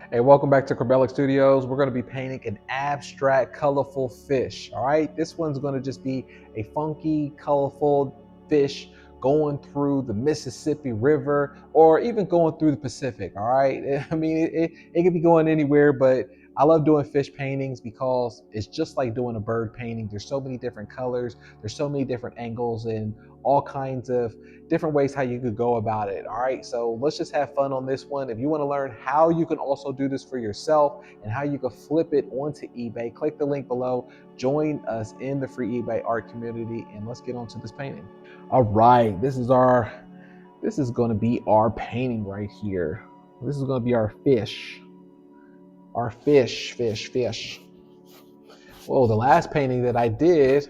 Hey, welcome back to Corbellic Studios. We're going to be painting an abstract, colorful fish. All right, this one's going to just be a funky, colorful fish going through the Mississippi River or even going through the Pacific. All right, I mean, it could be going anywhere, but I love doing fish paintings because it's just like doing a bird painting. There's so many different colors, there's so many different angles, and all kinds of different ways how you could go about it. All right, so let's just have fun on this one. If you want to learn how you can also do this for yourself and how you can flip it onto eBay, click the link below, join us in the free eBay art community, and let's get on to this painting. All right, this is going to be our painting right here. This is going to be our fish. Our fish. Whoa, the last painting that I did,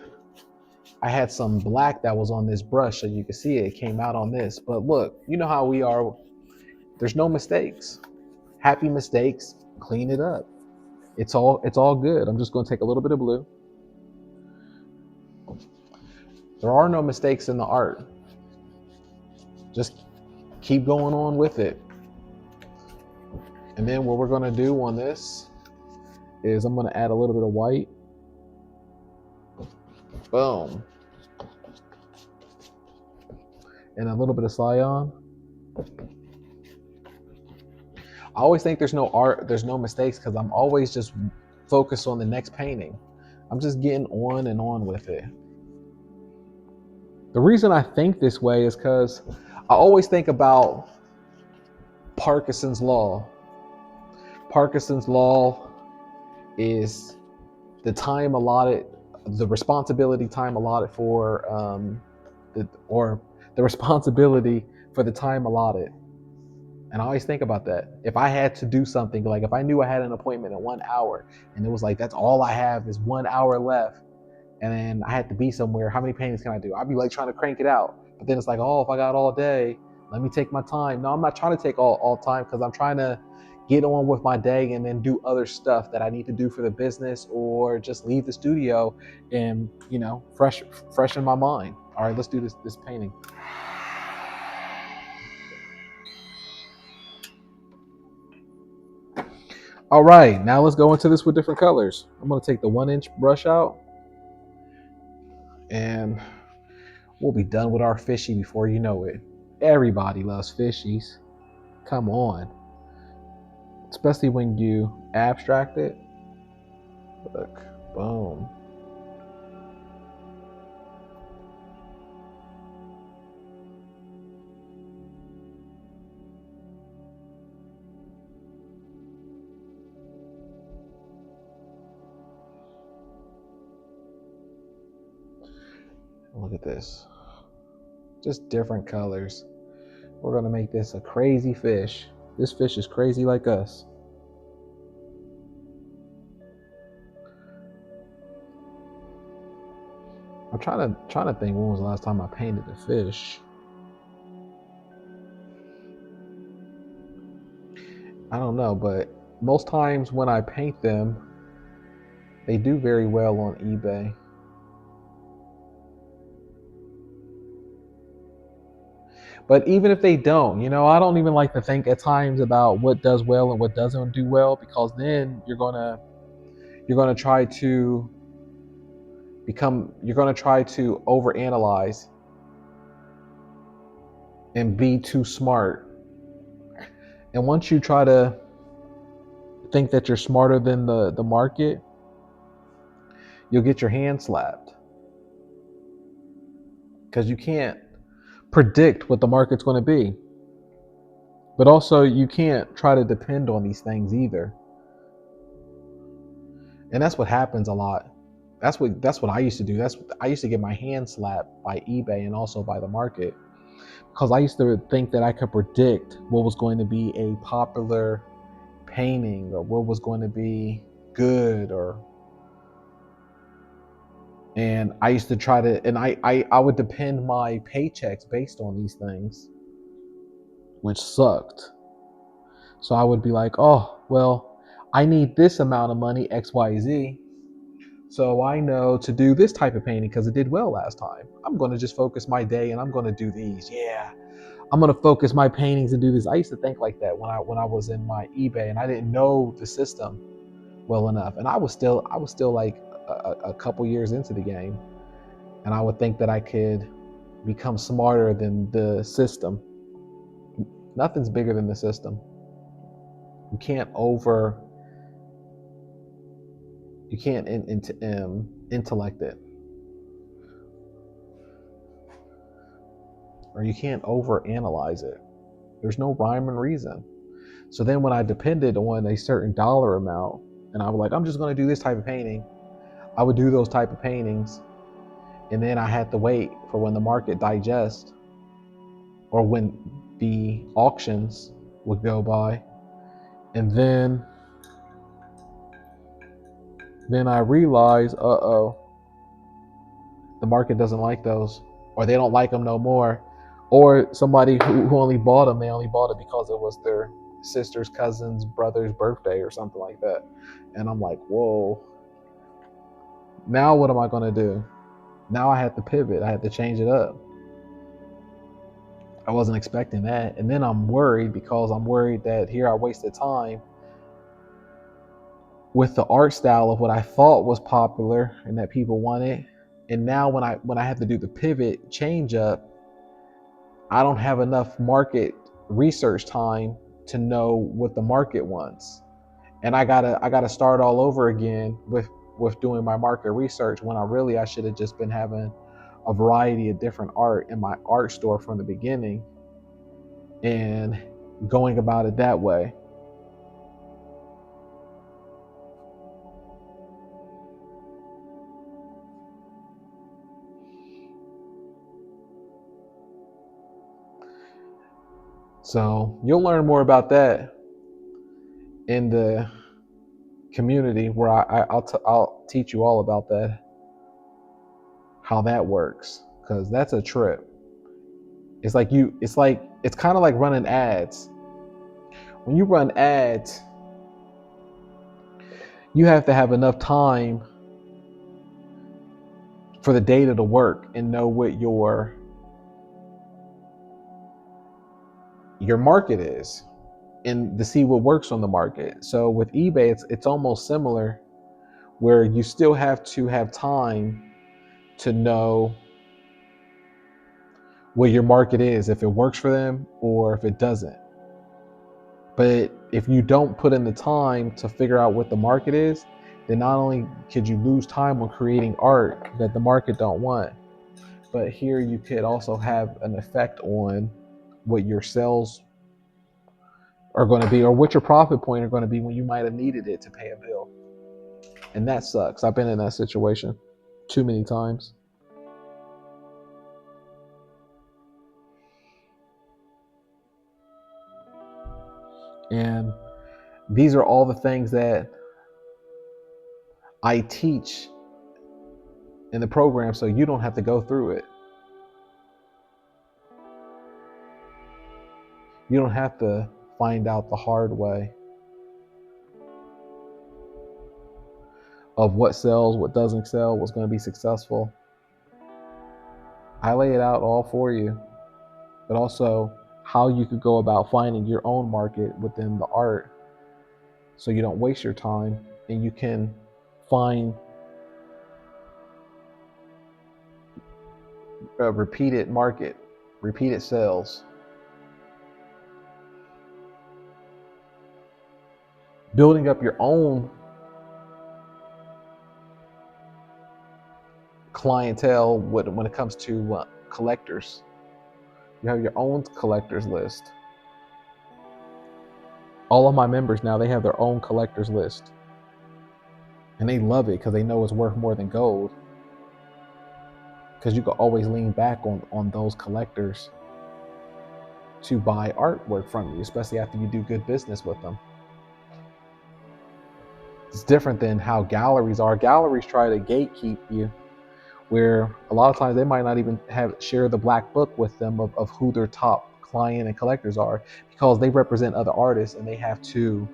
I had some black that was on this brush, so you can see it came out on this. But look, you know how we are. There's no mistakes. Happy mistakes, clean it up. It's all good. I'm just going to take a little bit of blue. There are no mistakes in the art. Just keep going on with it. And then what we're going to do on this is I'm going to add a little bit of white. Boom. And a little bit of cyan. I always think there's no art, there's no mistakes, because I'm always just focused on the next painting. I'm just getting on and on with it. The reason I think this way is because I always think about Parkinson's law. Parkinson's law is the time allotted, the responsibility time allotted for, the responsibility for the time allotted. And I always think about that. If I had to do something, like if I knew I had an appointment in 1 hour and it was like, that's all I have is 1 hour left, and then I had to be somewhere, how many paintings can I do? I'd be like trying to crank it out. But then it's like, oh, if I got all day, let me take my time. No, I'm not trying to take all time, because I'm trying to get on with my day and then do other stuff that I need to do for the business, or just leave the studio and, freshen my mind. All right, let's do this painting. All right, now let's go into this with different colors. I'm gonna take the 1-inch brush out, and we'll be done with our fishy before you know it. Everybody loves fishies. Come on. Especially when you abstract it. Look, boom. Look at this. Just different colors. We're gonna make this a crazy fish. This fish is crazy like us. I'm trying to think when was the last time I painted a fish. I don't know, but most times when I paint them, they do very well on eBay. But even if they don't, I don't even like to think at times about what does well and what doesn't do well, because then you're gonna try to overanalyze and be too smart. And once you try to think that you're smarter than the market, you'll get your hand slapped, because you can't predict what the market's going to be. But also, you can't try to depend on these things either. And that's what happens a lot. That's what I used to do. I used to get my hand slapped by eBay and also by the market, because I used to think that I could predict what was going to be a popular painting, or what was going to be good, and I used to try to, and I would depend my paychecks based on these things, which sucked. So I would be like, oh, well, I need this amount of money, XYZ. So I know to do this type of painting because it did well last time. I'm going to just focus my day and I'm going to do these. Yeah, I'm gonna focus my paintings and do this. I used to think like that when I was in my eBay and I didn't know the system well enough. And I was still like a couple years into the game, and I would think that I could become smarter than the system. Nothing's bigger than the system. You can't over you can't intellect it, or you can't over analyze it. There's no rhyme and reason. So then when I depended on a certain dollar amount and I was like, I'm just going to do this type of painting, I would do those type of paintings. And then I had to wait for when the market digests or when the auctions would go by. And then I realized, the market doesn't like those, or they don't like them no more. Or somebody who only bought them, they only bought it because it was their sister's, cousin's, brother's birthday or something like that. And I'm like, whoa, now what am I going to do? Now I had to pivot. I had to change it up. I wasn't expecting that. And then I'm worried because I'm worried that here I wasted time with the art style of what I thought was popular and that people wanted. And now when I have to do the pivot change up, I don't have enough market research time to know what the market wants. And I gotta start all over again with doing my market research when I should have just been having a variety of different art in my art store from the beginning and going about it that way. So you'll learn more about that in the community where I'll teach you all about that, how that works, because that's a trip. It's kind of like running ads. When you run ads, you have to have enough time for the data to work and know what your market is and to see what works on the market. So with eBay, it's almost similar, where you still have to have time to know what your market is, if it works for them or if it doesn't. But if you don't put in the time to figure out what the market is, then not only could you lose time on creating art that the market don't want, but here you could also have an effect on what your sales are going to be, or what your profit point are going to be when you might have needed it to pay a bill. And that sucks. I've been in that situation too many times. And these are all the things that I teach in the program so you don't have to go through it. You don't have to find out the hard way of what sells, what doesn't sell, what's going to be successful. I lay it out all for you, but also how you could go about finding your own market within the art so you don't waste your time and you can find a repeated market, repeated sales. Building up your own clientele when it comes to collectors. You have your own collectors list. All of my members now, they have their own collectors list. And they love it because they know it's worth more than gold. Because you can always lean back on those collectors to buy artwork from you, especially after you do good business with them. It's different than how galleries are. Galleries try to gatekeep you, where a lot of times they might not even share the black book with them of who their top client and collectors are, because they represent other artists and they have to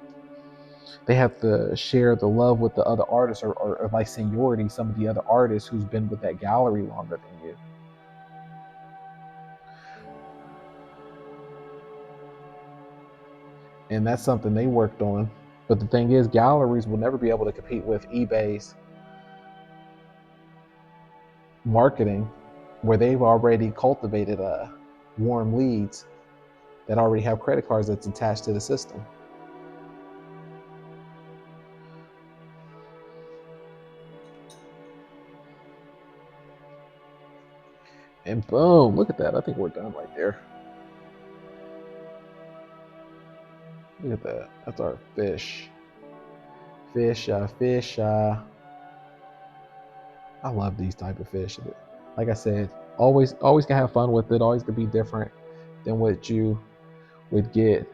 share the love with the other artists, or like seniority, some of the other artists who's been with that gallery longer than you. And that's something they worked on. But the thing is, galleries will never be able to compete with eBay's marketing, where they've already cultivated warm leads that already have credit cards that's attached to the system. And boom, look at that. I think we're done right there. Look at that. That's our fish. Fish. I love these type of fish. Like I said, always can have fun with it. Always can be different than what you would get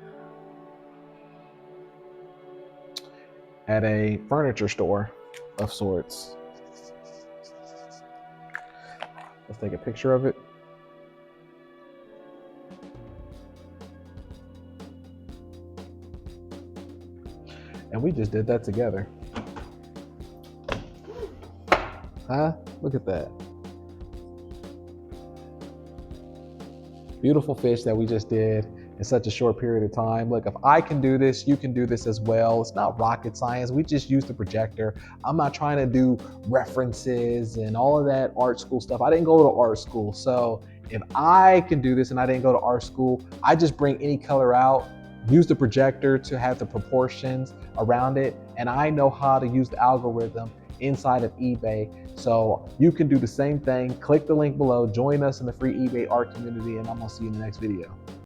at a furniture store of sorts. Let's take a picture of it. And we just did that together. Huh? Look at that. Beautiful fish that we just did in such a short period of time. Look, if I can do this, you can do this as well. It's not rocket science. We just use the projector. I'm not trying to do references and all of that art school stuff. I didn't go to art school. So if I can do this and I didn't go to art school, I just bring any color out, use the projector to have the proportions around it. And I know how to use the algorithm inside of eBay. So you can do the same thing. Click the link below, join us in the free eBay art community, and I'm gonna see you in the next video.